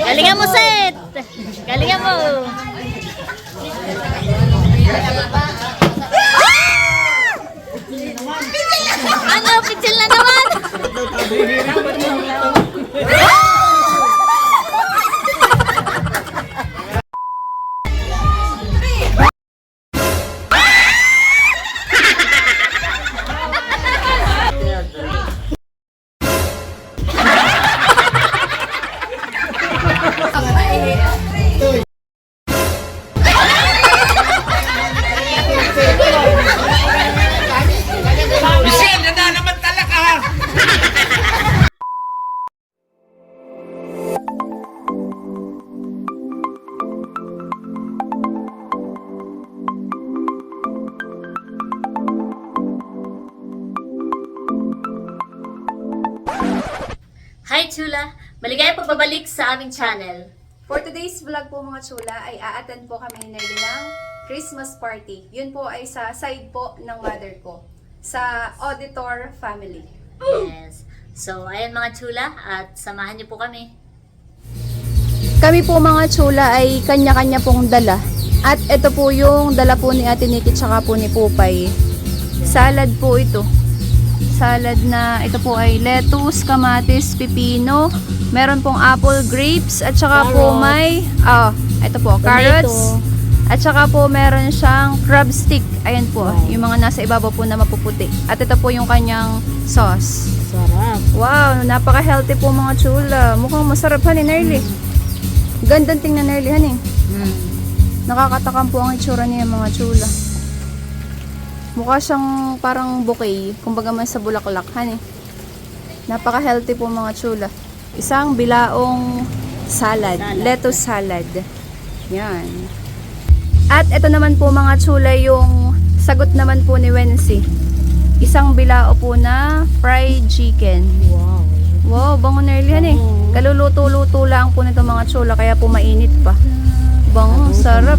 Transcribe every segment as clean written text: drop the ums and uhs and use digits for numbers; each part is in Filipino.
Galingan mo, Seth! Galingan mo! Ano? Pitsil na naman! Michelle, yan na naman talaga! Hi, Chula! Maligayang pagbabalik sa aming channel. For today's vlog po mga chula ay a-attend po kami ni Nerly ng Christmas party. Yun po ay sa side po ng mother ko. Sa auditor family. Yes. So, ayan mga Chula, at samahan niyo po kami. Kami po mga chula ay kanya-kanya pong dala. At ito po yung dala po ni Ate Nikki tsaka po ni Pupay. Salad po ito. Salad na ito po ay lettuce, kamatis, pipino. Meron pong apple, grapes, at saka po may ito po, carrots. At saka po meron siyang crab stick. Ayan po, yung mga nasa ibabaw po na mapuputi. At ito po yung kanyang sauce. Sarap. Wow, napaka-healthy po mga chula. Mukhang masarap ni Nerly. Gandang tingnan Nerly, hani. Nakakatakam po ang itsura niya mga chula. Mukha siyang parang bouquet, kumbaga man sa bulaklak, hani. Napaka-healthy po mga chula. Isang bilaong salad, lettuce salad. Yan. At ito naman po mga chula yung sagot naman po ni Wency. Isang bilao po na fried chicken. Wow. Wow, bango Nerly han eh. Kaluluto-luto lang po nito mga chula kaya po mainit pa. Bango, sarap.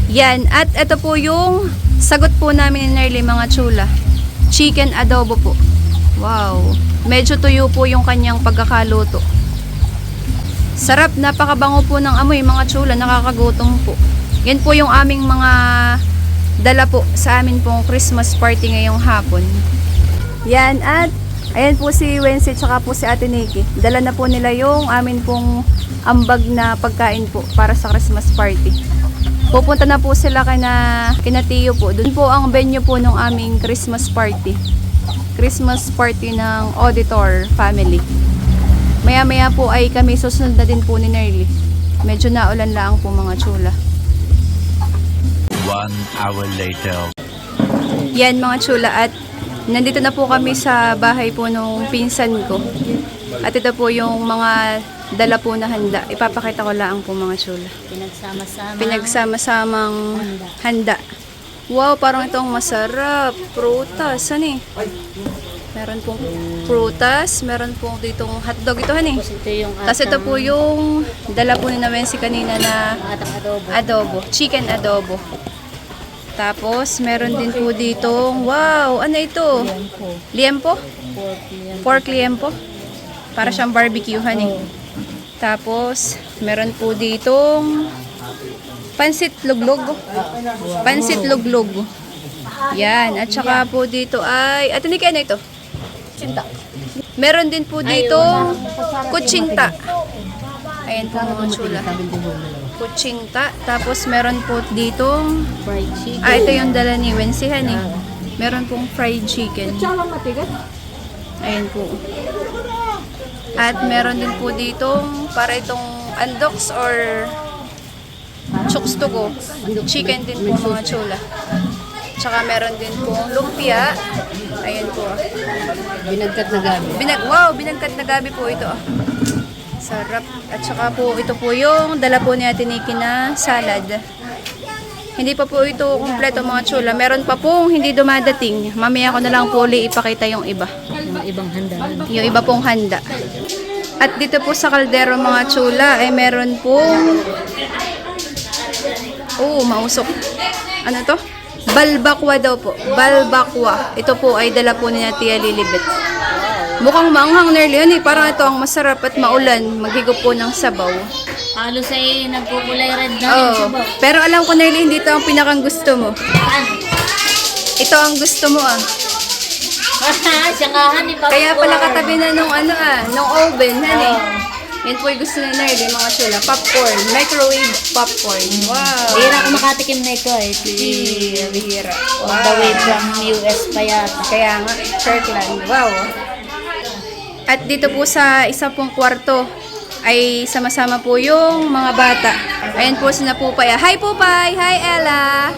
Yan, at ito po yung sagot po namin ni Nerly mga chula. Chicken adobo po. Wow, medyo tuyo po yung kanyang pagkakaluto. Sarap, napakabango po ng amoy mga chula, nakakagutom po. Yan po yung aming mga dala po sa amin pong Christmas party ngayong hapon. Yan, at ayan po si Wency tsaka po si Ate Nikki. Dala na po nila yung amin pong ambag na pagkain po para sa Christmas party. Pupunta na po sila kina Tiyo po. Doon po ang venue po ng aming Christmas party. Christmas party ng auditor family. Maya-maya po ay kami susunod na din po ni Nerly. Medyo naulan lang po mga chula. 1 hour later. Yan mga chula, at nandito na po kami sa bahay po nung pinsan ko. At ito po yung mga dala po na handa. Ipapakita ko lang po mga chula. Pinagsama-samang handa. Wow, parang itong masarap. Prutas, ano eh? Meron pong prutas, meron pong ditong hotdog ito, hani. Tapos ito po yung dala po ni Wency kanina na adobo, chicken adobo. Tapos meron din po ditong, wow, ano ito? Liempo? Pork liempo. Para siyang barbecue, hani. Tapos meron po ditong pansit luglog. Pansit luglog. Yan, at saka po dito ay, at hindi kaya na ito? Kutsinta. Meron din po dito kutsinta. Ayan po mga chula. Kutsinta. Tapos meron po dito Fried chicken. ito yung dala ni Wency han eh. Meron pong fried chicken. Ayan po. At meron din po dito para itong andoks or chooks to go. Chicken din po mga chula. Tsaka meron din pong lumpia. Ayan po. Binagkat na gabi. Binagkat na gabi po ito. Sarap. At saka po ito po yung dala po ni Ate Nikki na salad. Hindi pa po ito kumpleto mga chula. Meron pa pong hindi dumadating. Mamaya ko na lang po ipakita yung iba. Yung ibang handa. Yung iba pong handa. At dito po sa kaldero mga chula ay meron pong mausok. Ano to? Balbakwa daw po. Balbakwa. Ito po ay dala po ni Tia Lilibet. Mukhang maanghang Nerly. Ano eh, parang ito ang masarap at maulan. Maghigop po ng sabaw. Halos ay nagkukulay red na rin Oo. siya ba? Pero alam ko Nerly, hindi ito ang pinakang gusto mo. Ano? Ito ang gusto mo ah. Siyakahan ni Popcorn. Kaya pala katabi na nung nung oven, honey. Yan po yung gusto ni Nerly, mga chula. Popcorn. Microwave popcorn. Wow. Bihira ko makatikim na ito eh. Bihira. On the way from US pa yata. Kaya nga, Kirkland. Wow. At dito po sa isa pong kwarto ay sama-sama po yung mga bata. Ayan po sina Pupay. Hi Pupay! Hi Ella!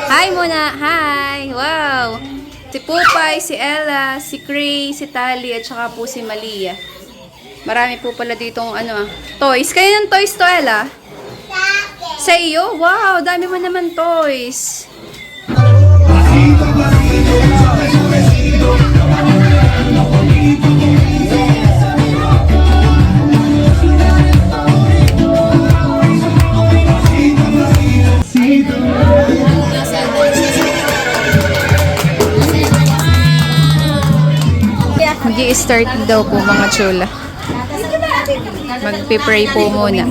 Hi muna! Hi! Wow! Si Pupay, si Ella, si Cray, si Tali, at saka po si Malia. Marami po pala ditong toys. Kaya ng toys to, Ella? Sa iyo? Wow! Dami mo naman toys. Mag-i-start daw po mga chula. Mag-pray po muna.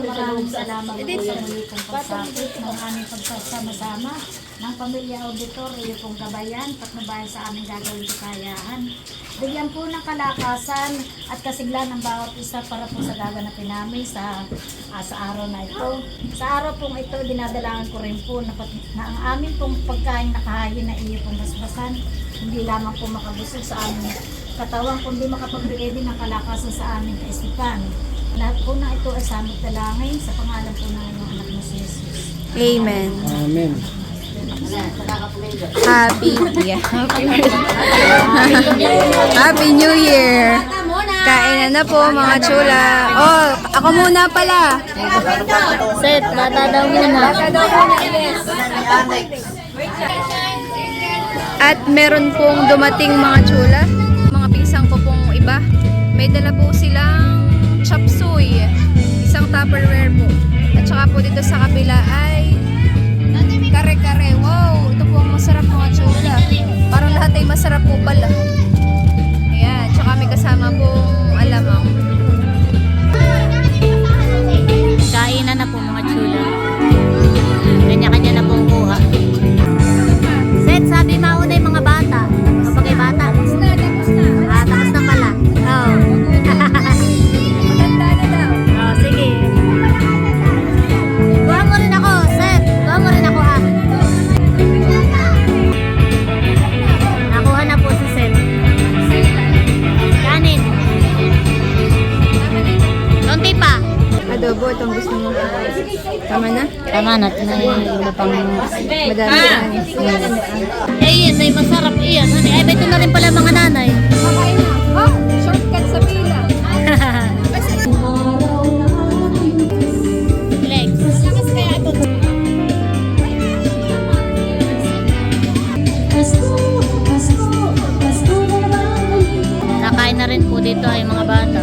Maraming salamat po sa muli pong pagsapit ng aming pagsasama-sama ng pamilya auditor, iyo pong gabayan, patnubayan sa aming gagawin kakayahan. Bigyan po ng kalakasan at kasiglan ng bawat isa para po sa gaganapin namin sa araw na ito. Sa araw pong ito, dinadalangan ko rin po na ang aming pong pagkain nakahayin na iyo pong basbasan, hindi lamang po makabusog sa aming katawan, kundi makapagbigay din ng kalakasan sa aming kaisipan. Lahat po na ito ay samot dalangin sa pangalan po ng inyong anak na si Jesus. Amen. Amen. Happy New Year! Kainan na po mga chula. Oh, ako muna pala. Set, bata daw muna. At meron pong dumating mga chula. Mga pinsang ko pong iba. May dala po silang chop suey. Isang Tupperware po. At saka po dito sa kabila ay kare-kare. Wow, ito po ang masarap mga chula. Parang lahat ay masarap po pala. Ayan, tsaka may kasama pong alamang. Kainan na po mga chula. Kanya-kanya na pong kuha. Set, sabi mauna yung mga bata. Kapag ay bata. Tapos na pala. Oo. Maganda na daw. Oh, sige. Kuha mo rin ako, Set. Kuha mo rin ako ha. Nakuha na po si Set. Kanin. Konti pa. Adobo, itong gusto mo. Tama na? Tama na. Iba pang... Madami kanin. Eh, yun. May masarap iyan. Ay, ito na rin pala mga nanay. Makain na. Oh, shortcut sa pila. Legs. Nakain na rin po dito ay mga bata.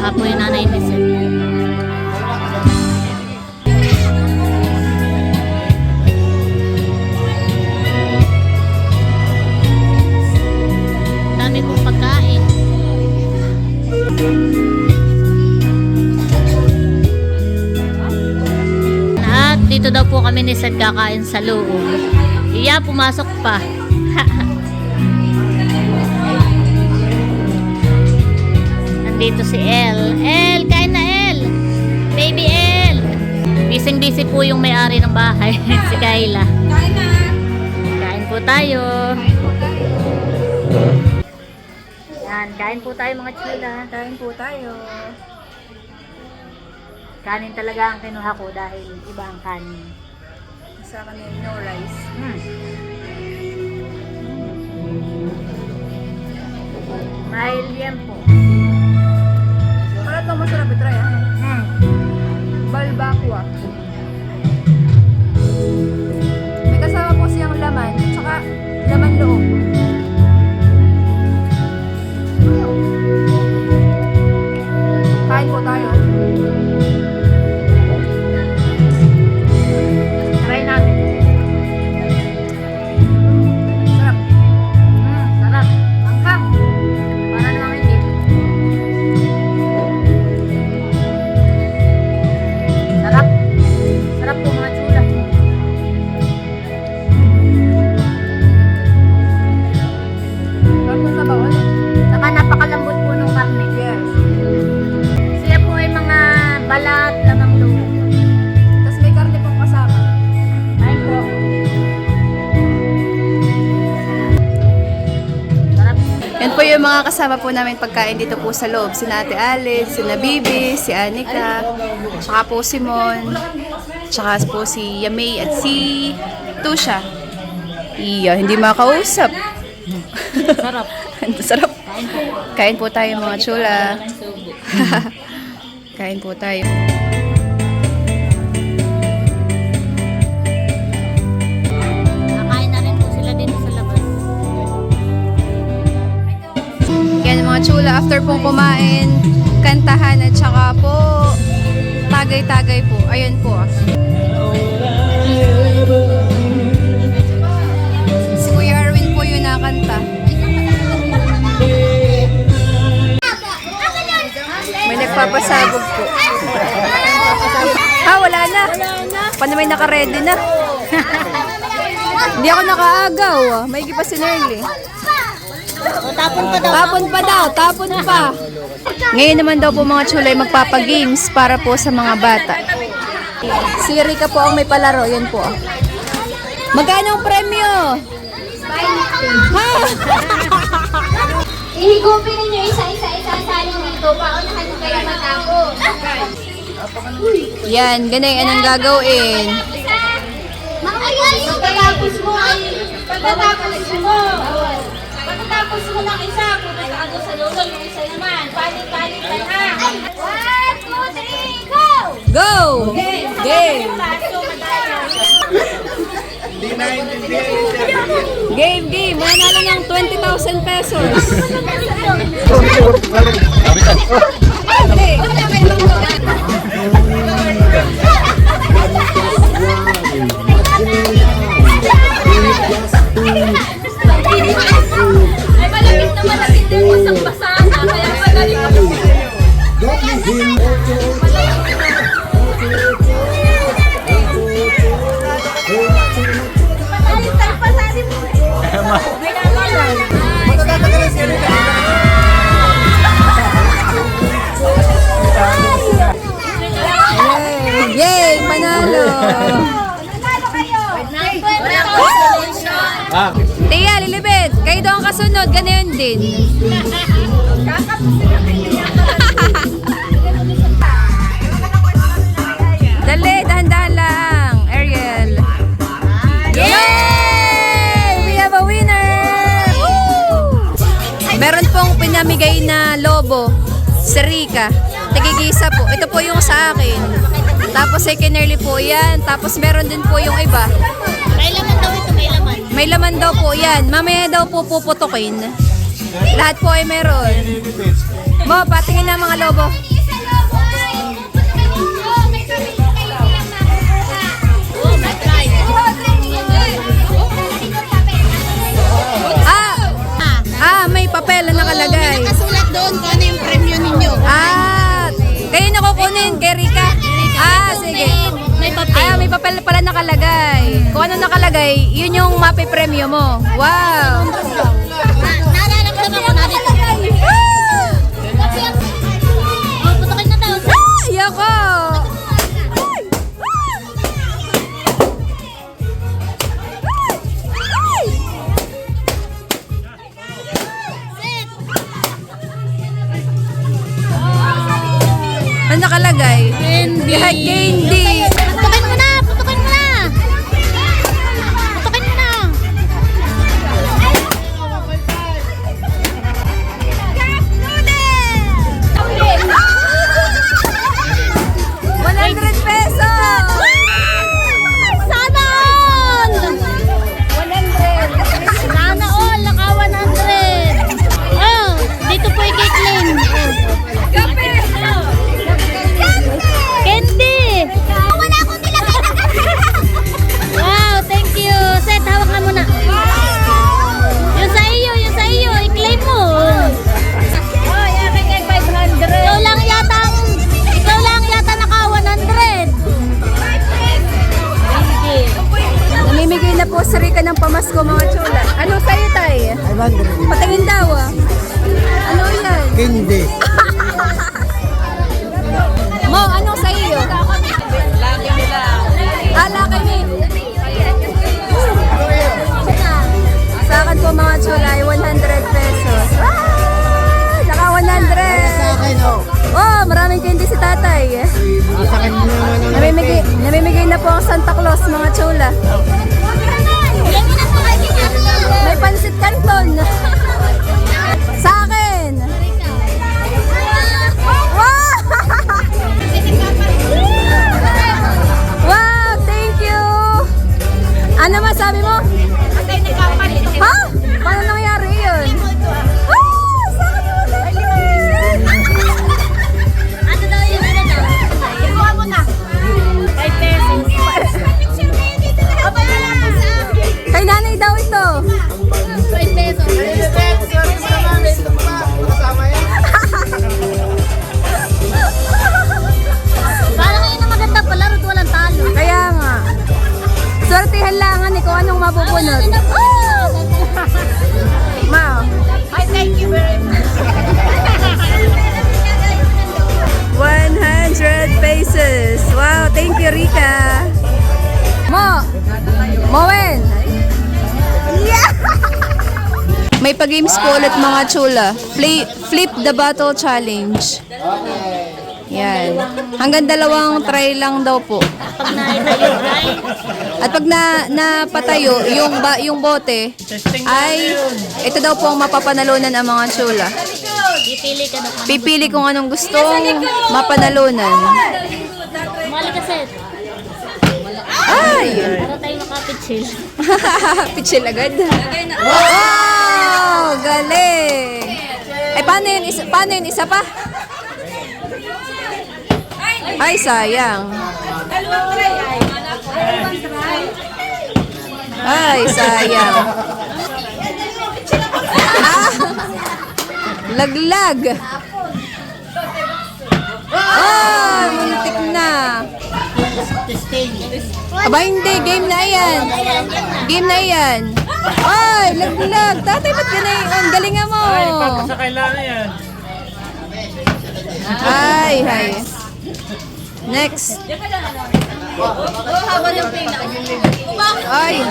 Apo yung nanay ni Seth. Dami pong pagkain. At dito daw po kami ni Seth kakain sa loob. Iya, pumasok pa. Nandito si El. El, kain na El! Baby El! Busy po yung may-ari ng bahay. Si Kayla. Kain na. Kain po tayo. Yan, kain po tayo mga chula. Kain po tayo. Kanin talaga ang kinuha ko dahil iba ang kanin. Sa kanin, no rice. Mahal yan po. Para itong masarap itry Balbakwa. May kasama po siyang laman, tsaka laman loob. Kain po tayo. Try natin. po yung mga kasama po namin pagkain dito po sa loob. Si Ate Alid, si Nabibi, si Anika, tsaka po si Mon, tsaka po si Yamay at si Tusha. Iya, hindi makausap. Sarap. Sarap. Kain po tayo mga chula. Kain po tayo. Nakain na rin po sila dito sa labas. Yan mga chula, after pong kumain, kantahan at saka po tagay-tagay po. Ayun po. Si Kuya Arwin po yung nakanta. May nagpapasabog po. Wala na. Paano may naka-ready na? Hindi ako nakaagaw. May pa si Nerly. O, tapon pa daw. Tapon pa daw, tapon pa. Ngayon naman daw po mga chulay magpapagames para po sa mga bata. Si Rika po ang may palaro, yan po. Magkano ang premyo? Ha? Ihigupin ninyo isa-isa salin dito. Paunahan nyo kayo matapos. Yan, ganay, anong gagawin? Pagkatapos mo ay pagkatapos mo ng isa, punta ka doon sa dulo, yung isa naman. Palit-palit ka na. 1, 2, 3, go! Go! Game! Game, game! Mananalo ng 20,000 pesos. Ay, malapit din mo sa basana. Kaya magaling ako sa'yo. Yay! Panalo! Tia, Lilibet, kayo daw ang kasunod, ganoon din. Dali, dahan-dahan lang, Ariel. Yay! We have a winner! Woo! Meron pong pinamigay na lobo, si Rika. Tigigisa po. Ito po yung sa akin. Tapos second early po yan. Tapos meron din po yung iba. May laman daw ito, may laman. May laman daw po yan. Mamaya daw po puputukin. Lahat po ay meron. Mo, patingin na mga lobo. Oh, may prize. May papel na nakalagay. Nakasulat doon kung ano yung premyo ninyo. Kayo na kukunin kay Rika. Sige. May papel. May papel pala nakalagay. Kung ano nakalagay, yun yung mapipremyo mo. Wow! Nararamdaman ko na dito. Oh, putukin na daw. Ayoko! Ano nakalagay? Candy. Candy. Putukin mo na! Putukin mo na! Putukin mo na! Sana all! 100! Sana all! Naka 100! Oh, dito po yung Caitlyn. Candy! Wala akong nilagay na Wow, thank you. Set, hawak ka muna. Yung sa iyo, i-claim mo. Oh, yan, may 500. Ikaw lang yata naka 100. Sige. Namimigay na po si Rika ng pamasko mga chula. Ano sa'yo, Tay? Patingin daw Ano yan? Hindi. Mo, anong sa iyo? Laki nila. Laki ni. Sa akin po mga chula ay 100 pesos. mga chula. May pansit canton. Sa akin. Wow! Wow, thank you. Ano masabi mo? Ha? Paano nangyari yun? Ah, sa akin ulit. Ano daw yung ano daw? Ikuha mo na. 5 pesos. Kay nanay daw ito. 5 pesos. Parang ngayon na maganda pala, rin walang talo. Kaya nga. Swertihan lang kung anong mabubunot. Ma. I thank you very much. 100 pesos. Wow, thank you, Rika. Moen. Yeah! May pag-games po ulit mga chula. Flip the bottle challenge. Yan. Hanggang 2 try lang daw po. Pag naitayo, ay, At pag napatayo, yung bote, ay ito daw po ang mapapanalunan ang mga chula. pipili ka daw. Pipili kung anong gustong mapanalunan. Mali ka, Seth. Ay! Para tayo makapitsil. Pichil agad. Wow! Galing! Ay, paano yun? Isa pa? Ay, sayang. Ay, sayang. Ah! Laglag. Ah, muntik na. Aba, hindi. Game na yan. Game na yan. Ay, laglag. Tatay, ba't ganyan? Ang galingan mo. Sa kailangan yan. Ay, hay. Next. Ay.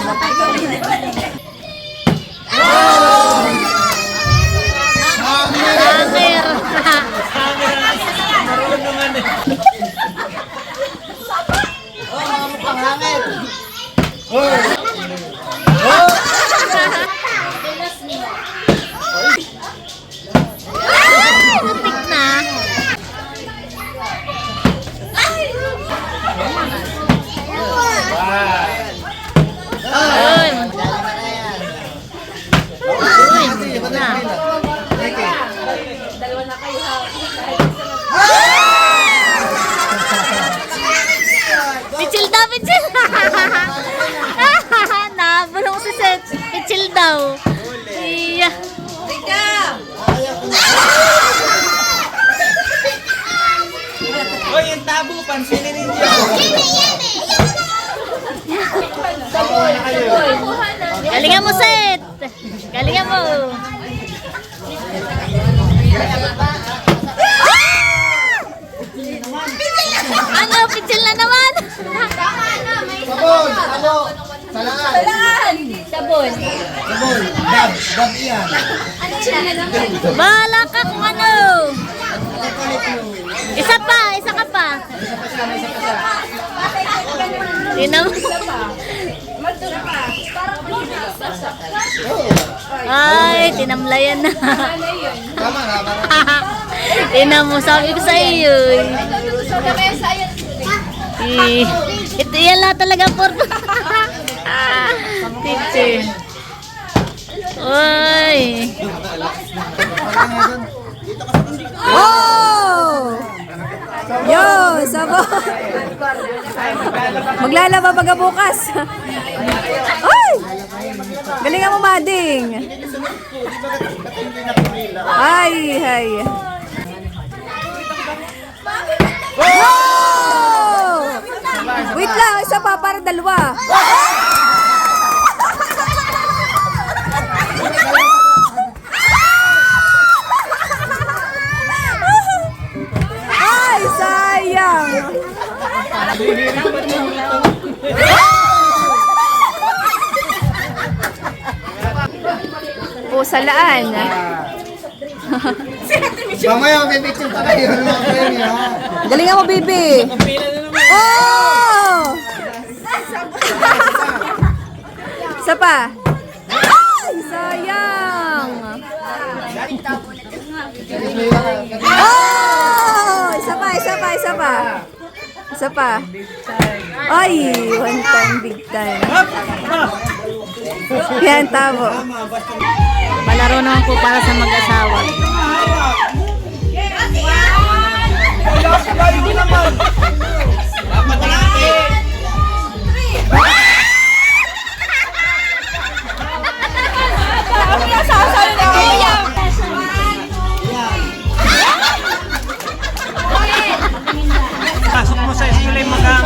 Muntik na. Ay, muntik na. Pichil daw, pichil. Nabulong si Seth. Pichil daw. Iya. Hoy, yung tabo, pansinin ninyo. Galingan mo, Seth. Galingan mo. Ano, pichil na naman. Sabon! Ano? Salangan! Sabon. Sabon! Dab iyan! Bahala ka kung ano. Isa pa, isa ka pa. Tinam. Ay, tinamlayan na. Tama na, Tinam mo, sabi ko sa iyo. Ito yan lang talaga for. Teacher. Uy. Oh! Yo, sabon. Maglalaba baga bukas. Ay! Galingan mo, Mading. Ay, hay. Oh! Wait lang, isa pa para 2. Ay, sayang. Pusalaan. Mamaya, may picture pa kayo ng mga premyo, ha? Galingan mo, baby. Oh! Isa pa. Ay, sayang. Oh! Isa pa, isa pa, isa pa. Isa pa. Ay, one time, big time. Yan, tabo. Palaro naman po para sa mag-asawa. Pasok mo sa eskwela yung magang.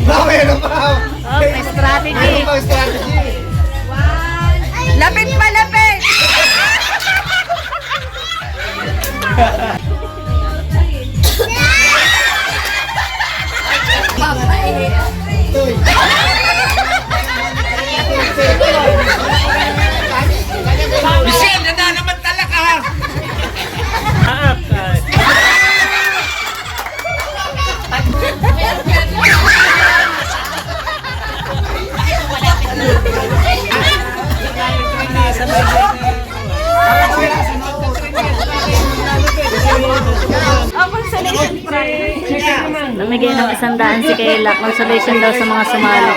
Bakit ano pa? Oh, may strategy. Ano pa ang strategy? Lapit pa, lapit. Tuy. Michelle, na naman talaga ha! Haap! Namigay ng 100 si Kayla. Consolation daw sa mga sumali.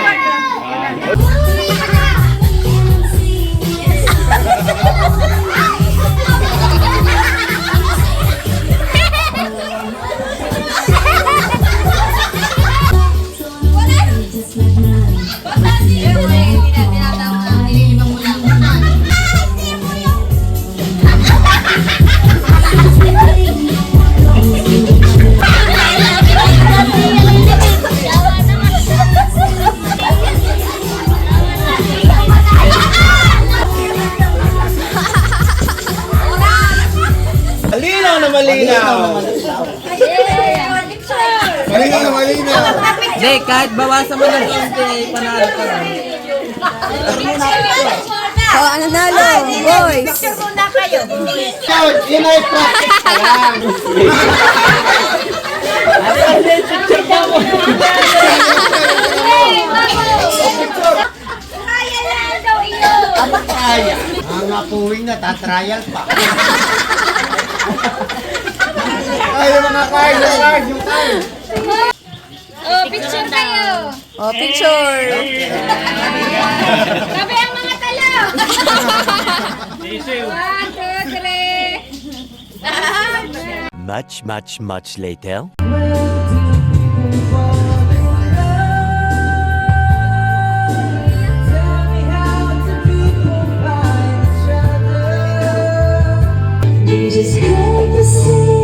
Malinaw na malinaw! Malinaw na malinaw. Hindi, kahit bawasan mo ng konti, panalo ka lang. Oh, ano nalo? Boys. Count, yun ay practice pa lang. Aba kaya. Mga puwing na, tatrial pa. Ay, yung mga card, yung card. Oh, picture kayo. Oh, picture. Sabi ang mga talo. Isiw. 1, 2, 3. Much later. You just had to say